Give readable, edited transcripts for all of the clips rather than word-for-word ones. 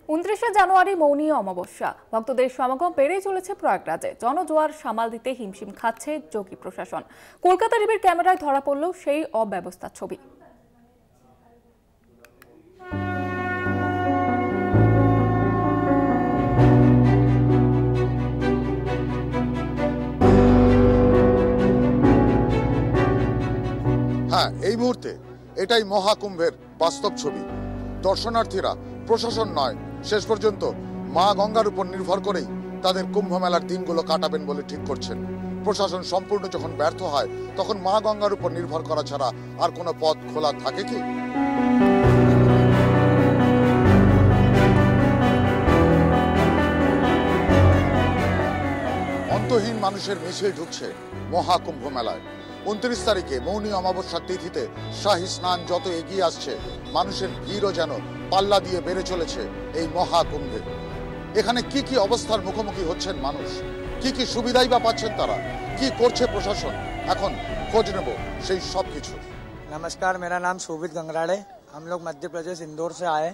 29 জানুয়ারি মৌনী অমাবস্যা, ভক্তদের সমাগম বেড়েই চলেছে প্রয়াগরাজে। জনজোয়ার সামাল দিতে হিমশিম খাচ্ছে যোগী প্রশাসন। কলকাতা টিভির ক্যামেরায় ধরা পড়ল সেই অব্যবস্থার ছবি। হ্যাঁ, এই মুহূর্তে এটাই মহাকুম্ভের বাস্তব ছবি। দর্শনার্থীরা প্রশাসন নয়, শেষ পর্যন্ত মা গঙ্গার উপর নির্ভর করেই তাদের কুম্ভ মেলার দিনগুলো কাটাবেন বলে ঠিক করছেন। প্রশাসন সম্পূর্ণ যখন ব্যর্থ হয়, তখন মা গঙ্গার উপর নির্ভর করা ছাড়া আর কোনো পথ খোলা থাকে কি? অন্তহীন মানুষের মিছিল ঢুকছে মহাকুম্ভ মেলায়। 29 তারিখে মৌনী অমাবস্যার তিথিতে শাহী স্নান যত এগিয়ে আসছে, মানুষের ভিড়ও যেন পাল্লা দিয়ে বেড়ে চলেছে এই মহাকুম্ভে। এখানে কি কি অবস্থার মুখোমুখি হচ্ছেন মানুষ, কি কি সুবিধাই বা পাচ্ছেন তারা, কি করছে প্রশাসন, এখন খোঁজ নেব সেই সব কিছু। नमस्कार, मेरा नाम शोभित गंगराड़े। हम लोग मध्य प्रदेश इंदौर से आए।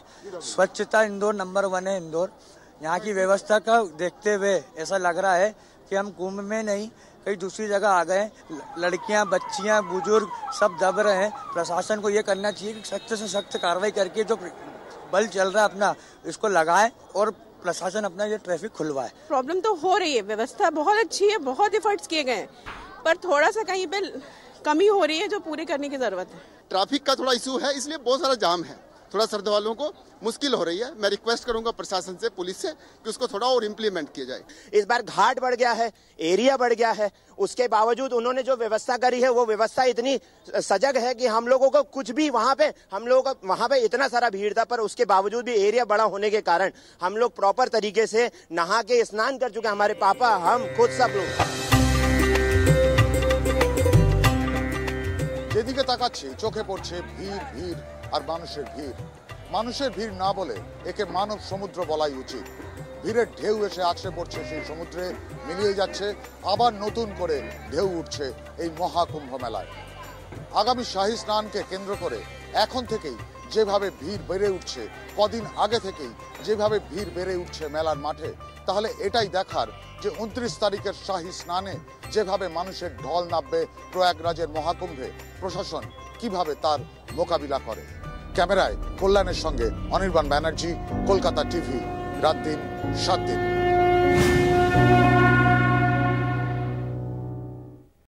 स्वच्छता इंदौर नंबर 1 है। इंदौर यहाँ की व्यवस्था का देखते हुए ऐसा लग रहा है कि हम कुंभ में नहीं कहीं दूसरी जगह आ गए। लड़कियां, बच्चियां, बुजुर्ग सब दब रहे हैं। प्रशासन को ये करना चाहिए कि सख्त से सख्त कार्रवाई करके जो बल चल रहा है अपना, इसको लगाए और प्रशासन अपना ये ट्रैफिक खुलवाए। प्रॉब्लम तो हो रही है, व्यवस्था बहुत अच्छी है, बहुत एफर्ट्स किए गए हैं, पर थोड़ा सा कहीं पे कमी हो रही है जो पूरी करने की जरूरत है। ट्रैफिक का थोड़ा इशू है, इसलिए बहुत सारा जाम है, थोड़ा श्रद्धालुओं को मुश्किल हो रही है। मैं रिक्वेस्ट करूंगा प्रशासन से, पुलिस से, कि उसको थोड़ा और इम्प्लीमेंट किया जाए। इस बार घाट बढ़ गया है, एरिया बढ़ गया है, उसके बावजूद उन्होंने जो व्यवस्था करी है वो व्यवस्था इतनी सजग है कि हम लोगों को कुछ भी वहां पे इतना सारा भीड़ था, पर उसके बावजूद भी एरिया बड़ा होने के कारण हम लोग प्रॉपर तरीके से नहा के स्नान कर चुके हैं। हमारे पापा, हम खुद सब लोग। যেদিকে তাকাচ্ছি চোখে পড়ছে ভিড়, ভিড় আর মানুষের ভিড়। মানুষের ভিড় না বলে একে মানব সমুদ্র বলাই উচিত। ভিড়ের ঢেউ এসে আছড়ে পড়ছে সেই সমুদ্রে, মিলিয়ে যাচ্ছে, আবার নতুন করে ঢেউ উঠছে এই মহাকুম্ভ মেলায়। আগামী শাহী স্নানকে কেন্দ্র করে এখন থেকেই যেভাবে ভিড় বেড়ে উঠছে, কদিন আগে থেকেই যেভাবে ভিড় বেড়ে উঠছে মেলার মাঠে, তাহলে এটাই দেখার যে 29 তারিখের শাহী স্নানে যেভাবে মানুষের ঢল নামবে প্রয়াগরাজের মহাকুম্ভে, প্রশাসন কিভাবে তার মোকাবিলা করে। ক্যামেরায় কল্যাণের সঙ্গে অনির্বাণ ব্যানার্জি, কলকাতা টিভি, রাত দিন 7 দিন।